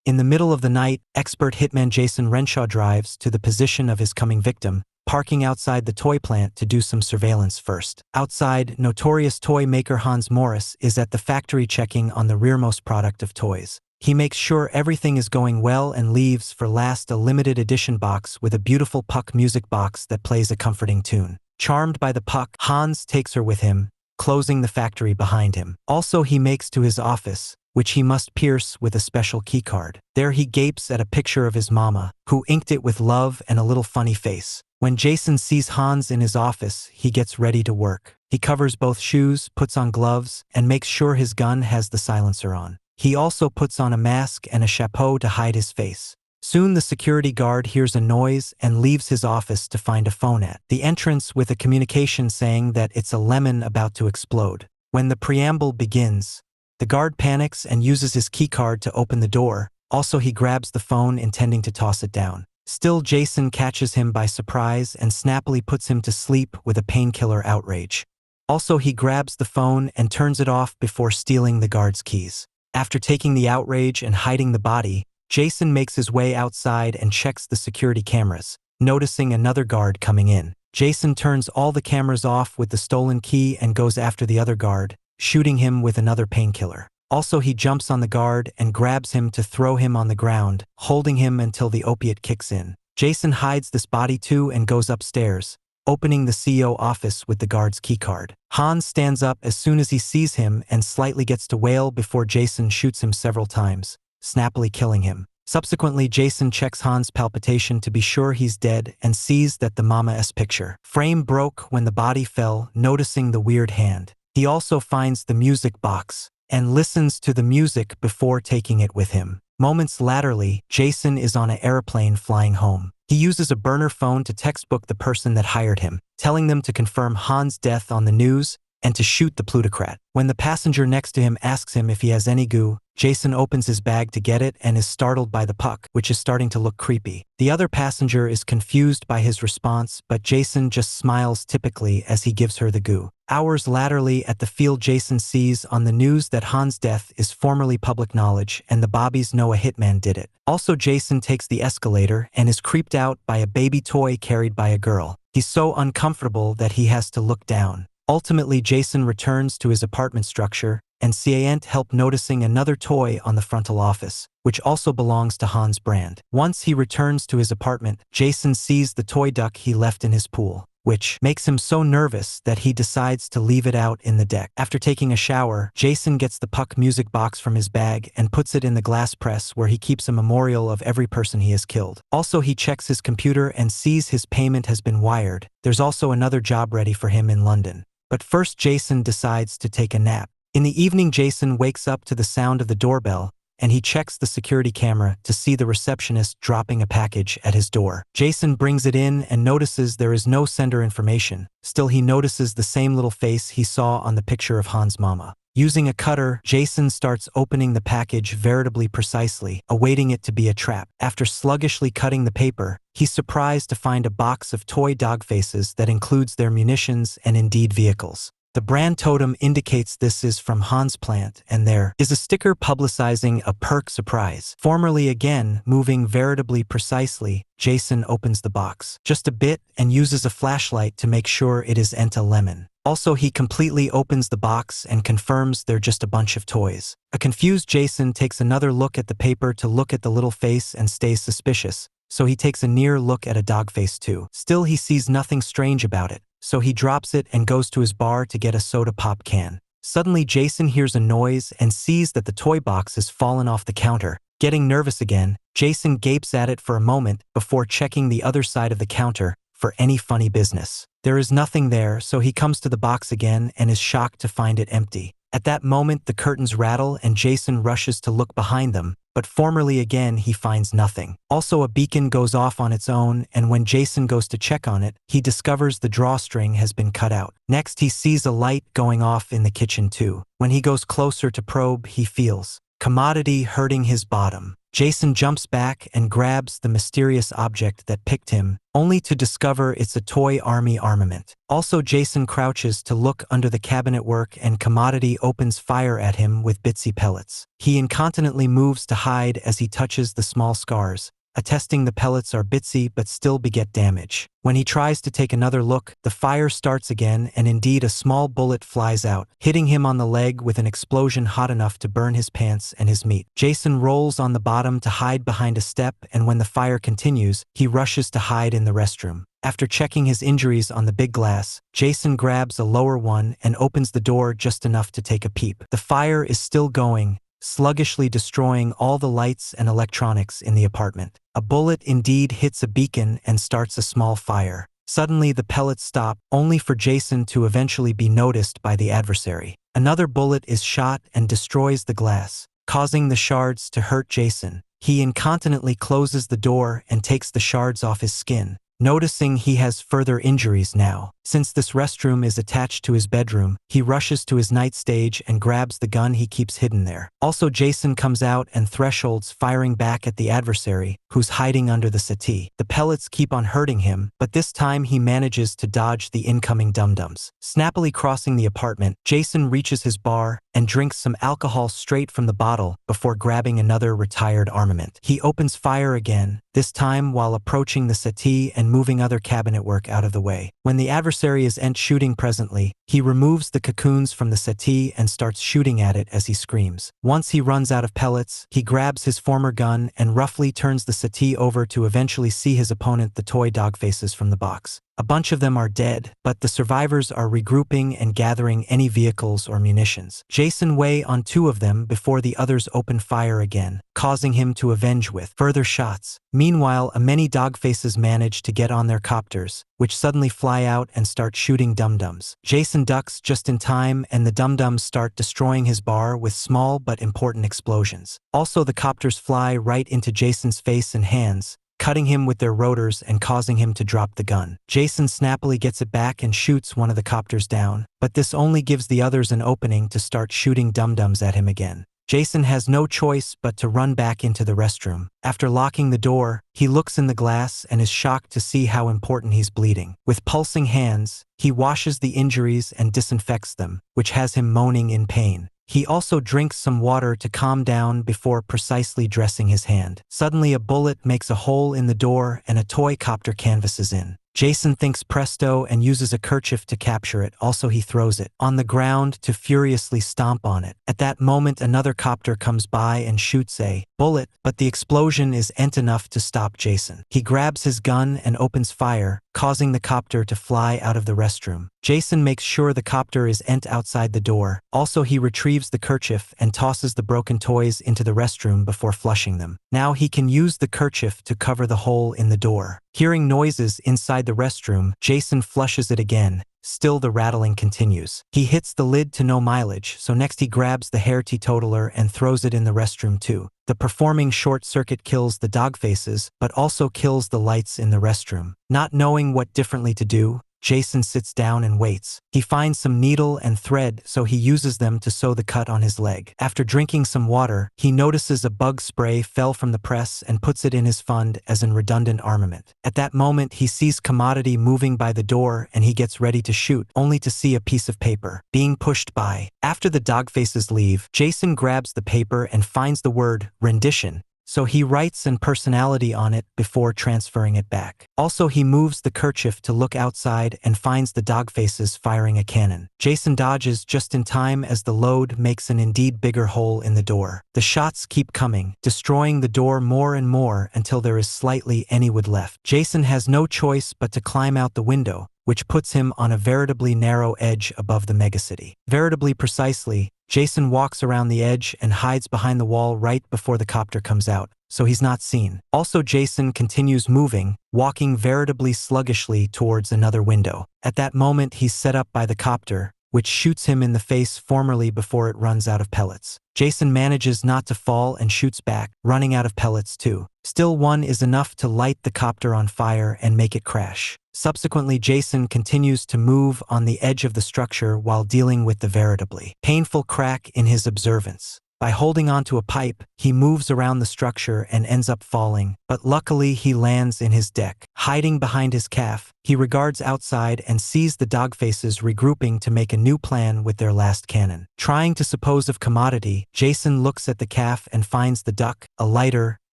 In the middle of the night, expert hitman Jason Renshaw drives to the position of his coming victim, parking outside the toy plant to do some surveillance first. Outside, notorious toy maker Hans Morris is at the factory checking on the rearmost product of toys. He makes sure everything is going well and leaves for last a limited edition box with a beautiful Puck music box that plays a comforting tune. Charmed by the Puck, Hans takes her with him, closing the factory behind him. Also, he makes to his office, which he must pierce with a special keycard. There he gapes at a picture of his mama, who inked it with love and a little funny face. When Jason sees Hans in his office, he gets ready to work. He covers both shoes, puts on gloves, and makes sure his gun has the silencer on. He also puts on a mask and a chapeau to hide his face. Soon the security guard hears a noise and leaves his office to find a phone at the entrance with a communication saying that it's a lemon about to explode. When the preamble begins, the guard panics and uses his keycard to open the door. Also, he grabs the phone intending to toss it down. Still, Jason catches him by surprise and snappily puts him to sleep with a painkiller outrage. Also, he grabs the phone and turns it off before stealing the guard's keys. After taking the outrage and hiding the body, Jason makes his way outside and checks the security cameras, noticing another guard coming in. Jason turns all the cameras off with the stolen key and goes after the other guard, shooting him with another painkiller. Also, he jumps on the guard and grabs him to throw him on the ground, holding him until the opiate kicks in. Jason hides this body too and goes upstairs, opening the CEO office with the guard's keycard. Hans stands up as soon as he sees him and slightly gets to wail before Jason shoots him several times, snappily killing him. Subsequently, Jason checks Hans' palpitation to be sure he's dead and sees that the Mama-S picture frame broke when the body fell, noticing the weird hand. He also finds the music box and listens to the music before taking it with him. Moments laterly, Jason is on an airplane flying home. He uses a burner phone to textbook the person that hired him, telling them to confirm Hans' death on the news and to shoot the plutocrat. When the passenger next to him asks him if he has any goo, Jason opens his bag to get it and is startled by the Puck, which is starting to look creepy. The other passenger is confused by his response, but Jason just smiles typically as he gives her the goo. Hours laterally at the field, Jason sees on the news that Hans' death is formerly public knowledge and the Bobbies know a hitman did it. Also, Jason takes the escalator and is creeped out by a baby toy carried by a girl. He's so uncomfortable that he has to look down. Ultimately, Jason returns to his apartment structure and can't help noticing another toy on the frontal office, which also belongs to Hans Brand. Once he returns to his apartment, Jason sees the toy duck he left in his pool, which makes him so nervous that he decides to leave it out in the deck. After taking a shower, Jason gets the Puck music box from his bag and puts it in the glass press where he keeps a memorial of every person he has killed. Also, he checks his computer and sees his payment has been wired. There's also another job ready for him in London. But first, Jason decides to take a nap. In the evening, Jason wakes up to the sound of the doorbell, and he checks the security camera to see the receptionist dropping a package at his door. Jason brings it in and notices there is no sender information. Still, he notices the same little face he saw on the picture of Hans' mama. Using a cutter, Jason starts opening the package veritably precisely, awaiting it to be a trap. After sluggishly cutting the paper, he's surprised to find a box of toy dog faces that includes their munitions and indeed vehicles. The brand totem indicates this is from Hans' plant, and there is a sticker publicizing a perk surprise. Formerly again, moving veritably precisely, Jason opens the box just a bit and uses a flashlight to make sure it is Enta Lemon. Also, he completely opens the box and confirms they're just a bunch of toys. A confused Jason takes another look at the paper to look at the little face and stays suspicious, so he takes a near look at a dog face too. Still, he sees nothing strange about it, so he drops it and goes to his bar to get a soda pop can. Suddenly, Jason hears a noise and sees that the toy box has fallen off the counter. Getting nervous again, Jason gapes at it for a moment before checking the other side of the counter for any funny business. There is nothing there, so he comes to the box again and is shocked to find it empty. At that moment, the curtains rattle and Jason rushes to look behind them, but formerly again he finds nothing. Also, a beacon goes off on its own, and when Jason goes to check on it, he discovers the drawstring has been cut out. Next, he sees a light going off in the kitchen too. When he goes closer to probe, he feels commodity hurting his bottom. Jason jumps back and grabs the mysterious object that picked him, only to discover it's a toy army armament. Also, Jason crouches to look under the cabinetwork and Commodity opens fire at him with Bitsy pellets. He incontinently moves to hide as he touches the small scars, attesting the pellets are Bitsy but still beget damage. When he tries to take another look, the fire starts again and indeed a small bullet flies out, hitting him on the leg with an explosion hot enough to burn his pants and his meat. Jason rolls on the bottom to hide behind a step, and when the fire continues, he rushes to hide in the restroom. After checking his injuries on the big glass, Jason grabs a lower one and opens the door just enough to take a peep. The fire is still going, sluggishly destroying all the lights and electronics in the apartment. A bullet indeed hits a beacon and starts a small fire. Suddenly the pellets stop, only for Jason to eventually be noticed by the adversary. Another bullet is shot and destroys the glass, causing the shards to hurt Jason. He incontinently closes the door and takes the shards off his skin, noticing he has further injuries now. Since this restroom is attached to his bedroom, he rushes to his night stage and grabs the gun he keeps hidden there. Also, Jason comes out and thresholds, firing back at the adversary, who's hiding under the settee. The pellets keep on hurting him, but this time he manages to dodge the incoming dum-dums. Snappily crossing the apartment, Jason reaches his bar and drinks some alcohol straight from the bottle before grabbing another retired armament. He opens fire again, this time while approaching the settee and moving other cabinetwork out of the way. When the adversary is shooting presently, he removes the cocoons from the settee and starts shooting at it as he screams. Once he runs out of pellets, he grabs his former gun and roughly turns the settee over to eventually see his opponent, the toy dog faces, from the box. A bunch of them are dead, but the survivors are regrouping and gathering any vehicles or munitions. Jason weighs on two of them before the others open fire again, causing him to avenge with further shots. Meanwhile, many dog faces manage to get on their copters, which suddenly fly out and start shooting dum-dums. Jason ducks just in time and the dum-dums start destroying his bar with small but important explosions. Also, the copters fly right into Jason's face and hands, cutting him with their rotors and causing him to drop the gun. Jason snappily gets it back and shoots one of the copters down, but this only gives the others an opening to start shooting dum-dums at him again. Jason has no choice but to run back into the restroom. After locking the door, he looks in the glass and is shocked to see how important he's bleeding. With pulsing hands, he washes the injuries and disinfects them, which has him moaning in pain. He also drinks some water to calm down before precisely dressing his hand. Suddenly, a bullet makes a hole in the door and a toy copter canvases in. Jason thinks presto and uses a kerchief to capture it. Also, he throws it on the ground to furiously stomp on it. At that moment, another copter comes by and shoots a bullet, but the explosion is enough to stop Jason. He grabs his gun and opens fire, causing the copter to fly out of the restroom. Jason makes sure the copter is outside the door. Also, he retrieves the kerchief and tosses the broken toys into the restroom before flushing them. Now he can use the kerchief to cover the hole in the door. Hearing noises inside the restroom, Jason flushes it again. Still, the rattling continues. He hits the lid to no mileage, so next he grabs the hair teetotaler and throws it in the restroom too. The performing short circuit kills the dog faces, but also kills the lights in the restroom. Not knowing what differently to do, Jason sits down and waits. He finds some needle and thread, so he uses them to sew the cut on his leg. After drinking some water, he notices a bug spray fell from the press and puts it in his fund as an redundant armament. At that moment, he sees Commodity moving by the door and he gets ready to shoot, only to see a piece of paper being pushed by. After the dog faces leave, Jason grabs the paper and finds the word rendition, so he writes an personality on it before transferring it back. Also, he moves the kerchief to look outside and finds the dog faces firing a cannon. Jason dodges just in time as the load makes an indeed bigger hole in the door. The shots keep coming, destroying the door more and more until there is slightly any wood left. Jason has no choice but to climb out the window, which puts him on a veritably narrow edge above the megacity. Veritably precisely, Jason walks around the edge and hides behind the wall right before the copter comes out, so he's not seen. Also, Jason continues moving, walking veritably sluggishly towards another window. At that moment, he's set up by the copter, which shoots him in the face formerly before it runs out of pellets. Jason manages not to fall and shoots back, running out of pellets too. Still, one is enough to light the copter on fire and make it crash. Subsequently, Jason continues to move on the edge of the structure while dealing with the veritably painful crack in his observance. By holding onto a pipe, he moves around the structure and ends up falling, but luckily he lands in his deck. Hiding behind his calf, he regards outside and sees the dog faces regrouping to make a new plan with their last cannon. Trying to suppose of commodity, Jason looks at the calf and finds the duck, a lighter,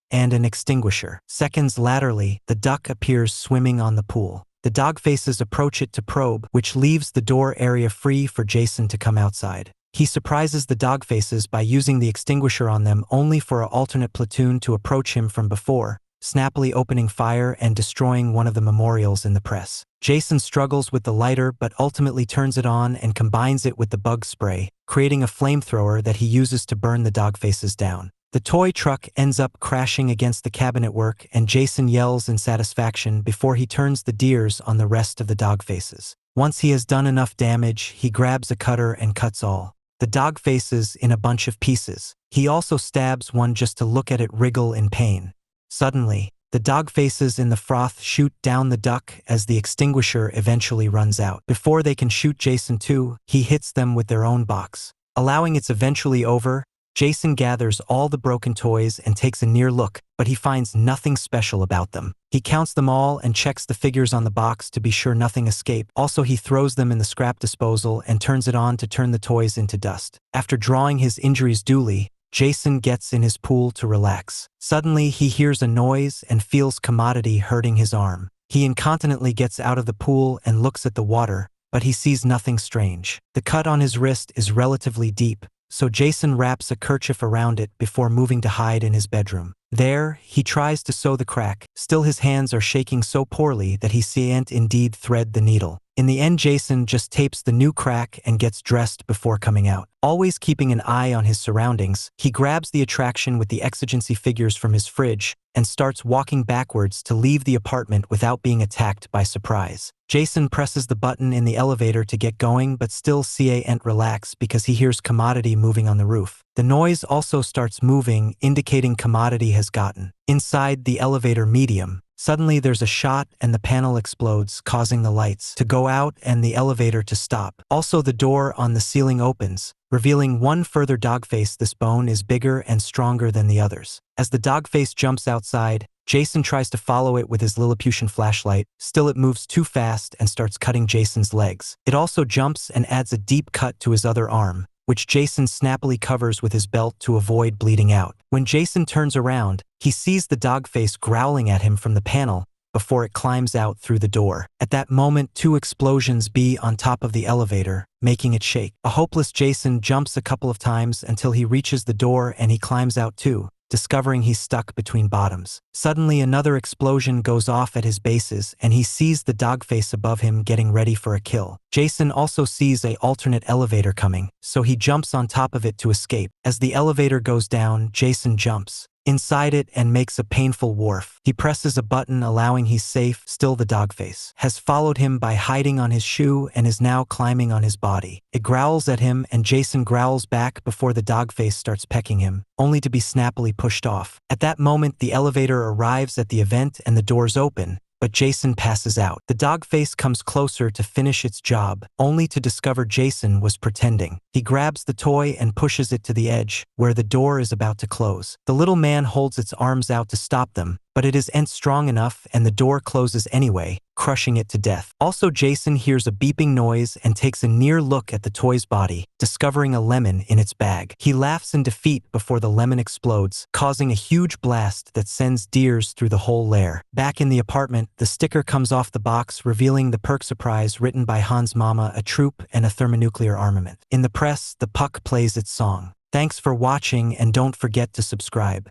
and an extinguisher. Seconds laterally, the duck appears swimming on the pool. The dog faces approach it to probe, which leaves the door area free for Jason to come outside. He surprises the dog faces by using the extinguisher on them only for an alternate platoon to approach him from before, snappily opening fire and destroying one of the memorials in the press. Jason struggles with the lighter but ultimately turns it on and combines it with the bug spray, creating a flamethrower that he uses to burn the dog faces down. The toy truck ends up crashing against the cabinetwork and Jason yells in satisfaction before he turns the deers on the rest of the dog faces. Once he has done enough damage, he grabs a cutter and cuts all the dog faces in a bunch of pieces. He also stabs one just to look at it wriggle in pain. Suddenly, the dog faces in the froth shoot down the duck as the extinguisher eventually runs out. Before they can shoot Jason too, he hits them with their own box. Allowing it's eventually over, Jason gathers all the broken toys and takes a near look, but he finds nothing special about them. He counts them all and checks the figures on the box to be sure nothing escaped. Also, he throws them in the scrap disposal and turns it on to turn the toys into dust. After drawing his injuries duly, Jason gets in his pool to relax. Suddenly, he hears a noise and feels commodity hurting his arm. He incontinently gets out of the pool and looks at the water, but he sees nothing strange. The cut on his wrist is relatively deep, so Jason wraps a kerchief around it before moving to hide in his bedroom. There, he tries to sew the crack. Still, his hands are shaking so poorly that he can't indeed thread the needle. In the end, Jason just tapes the new crack and gets dressed before coming out. Always keeping an eye on his surroundings, he grabs the attraction with the exigency figures from his fridge and starts walking backwards to leave the apartment without being attacked by surprise. Jason presses the button in the elevator to get going, but still can't relax because he hears Commodity moving on the roof. The noise also starts moving, indicating Commodity has gotten inside the elevator medium. Suddenly there's a shot and the panel explodes, causing the lights to go out and the elevator to stop. Also, the door on the ceiling opens, revealing one further dogface. This bone is bigger and stronger than the others. As the dogface jumps outside, Jason tries to follow it with his Lilliputian flashlight. Still, it moves too fast and starts cutting Jason's legs. It also jumps and adds a deep cut to his other arm, which Jason snappily covers with his belt to avoid bleeding out. When Jason turns around, he sees the dogface growling at him from the panel before it climbs out through the door. At that moment, two explosions be on top of the elevator, making it shake. A hopeless Jason jumps a couple of times until he reaches the door and he climbs out too, discovering he's stuck between bottoms. Suddenly, another explosion goes off at his bases and he sees the dogface above him getting ready for a kill. Jason also sees an alternate elevator coming, so he jumps on top of it to escape. As the elevator goes down, Jason jumps inside it and makes a painful wharf. He presses a button allowing he's safe. Still, the dogface has followed him by hiding on his shoe and is now climbing on his body. It growls at him and Jason growls back before the dogface starts pecking him, only to be snappily pushed off. At that moment, the elevator arrives at the event and the doors open, but Jason passes out. The dogface comes closer to finish its job, only to discover Jason was pretending. He grabs the toy and pushes it to the edge, where the door is about to close. The little man holds its arms out to stop them, but it isn't strong enough and the door closes anyway, crushing it to death. Also, Jason hears a beeping noise and takes a near look at the toy's body, discovering a lemon in its bag. He laughs in defeat before the lemon explodes, causing a huge blast that sends deers through the whole lair. Back in the apartment, the sticker comes off the box revealing the perk surprise written by Hans Mama, a troop and a thermonuclear armament. In the press, the puck plays its song. Thanks for watching and don't forget to subscribe.